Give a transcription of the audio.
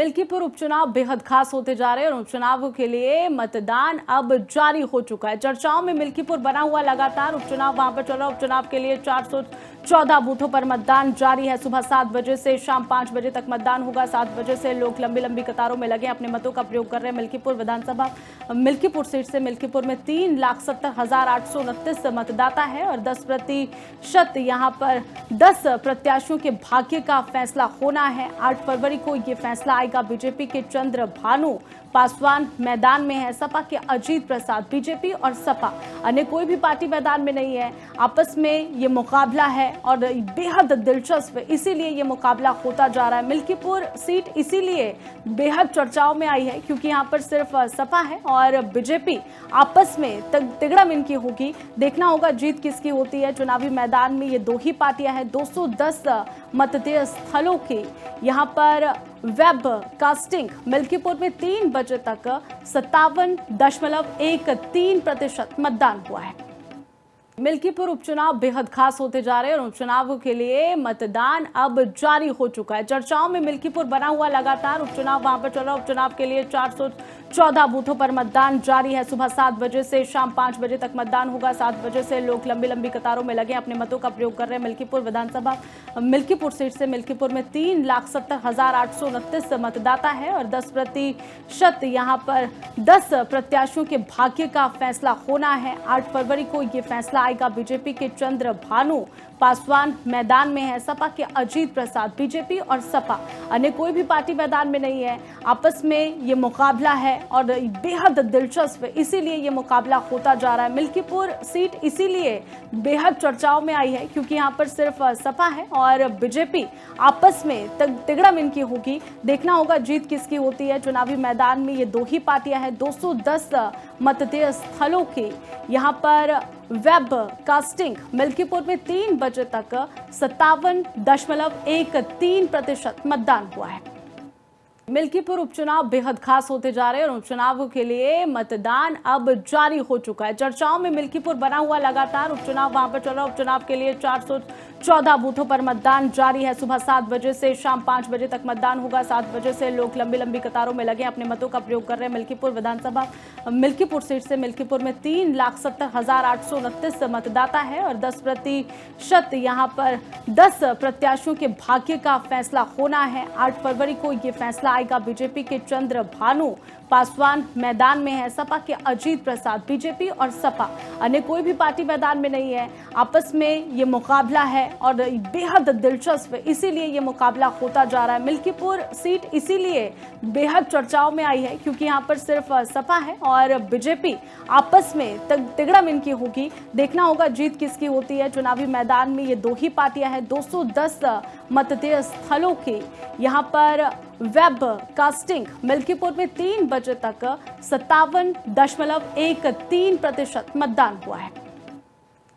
मिल्कीपुर उपचुनाव बेहद खास होते जा रहे हैं और उपचुनाव के लिए मतदान अब जारी हो चुका है। चर्चाओं में मिल्कीपुर बना हुआ लगातार उपचुनाव वहां पर चल रहा है। उपचुनाव के लिए 414 बूथों पर मतदान जारी है। सुबह 7 बजे से शाम 5 बजे तक मतदान होगा। 7 बजे से लोग लंबी लंबी कतारों में लगे अपने मतों का प्रयोग कर रहे हैं। मिल्कीपुर विधानसभा मिल्कीपुर सीट से मिल्कीपुर में 3,70,829 मतदाता है और 10% यहाँ पर 10 प्रत्याशियों के भाग्य का फैसला होना है। 8 फरवरी को ये फैसला आएगा। बीजेपी के चंद्रभानु पासवान मैदान में है। सपा के अजीत प्रसाद, बीजेपी और सपा अन्य कोई भी पार्टी मैदान में नहीं है। आपस में ये मुकाबला है और बेहद दिलचस्प, इसीलिए ये मुकाबला होता जा रहा है। मिल्कीपुर सीट इसीलिए बेहद चर्चाओं में आई है क्योंकि यहाँ पर सिर्फ सपा है और बीजेपी आपस में तिगड़म इनकी होगी। देखना होगा जीत किसकी होती है। चुनावी मैदान में ये दो ही पार्टियां हैं। 210 मतदेय स्थलों की यहाँ पर वेब कास्टिंग मिल्कीपुर में 3 बजे तक 57.13% मतदान हुआ है। मिल्कीपुर उपचुनाव बेहद खास होते जा रहे हैं और उपचुनाव के लिए मतदान अब जारी हो चुका है। चर्चाओं में मिल्कीपुर बना हुआ लगातार उपचुनाव वहां पर चल रहा है। उपचुनाव के लिए 414 बूथों पर मतदान जारी है। सुबह 7 बजे से शाम 5 बजे तक मतदान होगा। 7 बजे से लोग लंबी लंबी कतारों में लगे अपने मतों का प्रयोग कर रहे हैं। मिल्कीपुर विधानसभा मिल्कीपुर सीट से मिल्कीपुर में 3,70,829 मतदाता है और 10% यहाँ पर 10 प्रत्याशियों के भाग्य का फैसला होना है। 8 फरवरी को ये फैसला आएगा। बीजेपी के चंद्रभानु पासवान मैदान में है। सपा के अजीत प्रसाद, बीजेपी और सपा अन्य कोई भी पार्टी मैदान में नहीं है। आपस में ये मुकाबला है और बेहद दिलचस्प, इसीलिए ये मुकाबला होता जा रहा है। मिल्कीपुर सीट इसीलिए बेहद चर्चाओं में आई है क्योंकि यहाँ पर सिर्फ सपा है और बीजेपी आपस में तिगड़म इनकी होगी। देखना होगा जीत किसकी होती है। चुनावी मैदान में ये दो ही पार्टियां हैं। 210 मतदेय स्थलों की यहाँ पर वेब कास्टिंग मिल्कीपुर में 3 बजे तक 57.13% मतदान हुआ है। मिल्कीपुर उपचुनाव बेहद खास होते जा रहे हैं और उपचुनाव के लिए मतदान अब जारी हो चुका है। चर्चाओं में मिल्कीपुर बना हुआ लगातार उपचुनाव वहां पर चल रहा है। उपचुनाव के लिए 414 बूथों पर मतदान जारी है। सुबह 7 बजे से शाम 5 बजे तक मतदान होगा। 7 बजे से लोग लंबी लंबी कतारों में लगे अपने मतों का प्रयोग कर रहे हैं। मिल्कीपुर विधानसभा मिल्कीपुर सीट से मिल्कीपुर में 3,70,829 मतदाता है और 10% यहाँ पर 10 प्रत्याशियों के भाग्य का फैसला होना है। 8 फरवरी को ये फैसला आएगा। बीजेपी के चंद्रभानु पासवान मैदान में है। सपा के अजीत प्रसाद, बीजेपी और सपा अन्य कोई भी पार्टी मैदान में नहीं है। आपस में ये मुकाबला है और बेहद दिलचस्प, इसीलिए ये मुकाबला होता जा रहा है। मिल्कीपुर सीट इसीलिए बेहद चर्चाओं में आई है क्योंकि यहाँ पर सिर्फ सपा है और बीजेपी आपस में तिगड़म इनकी होगी। देखना होगा जीत किसकी होती है। चुनावी मैदान में ये दो ही पार्टियां हैं। 210 मतदेय स्थलों की यहाँ पर वेब कास्टिंग मिल्कीपुर में 3 बजे तक 57.13% मतदान हुआ है।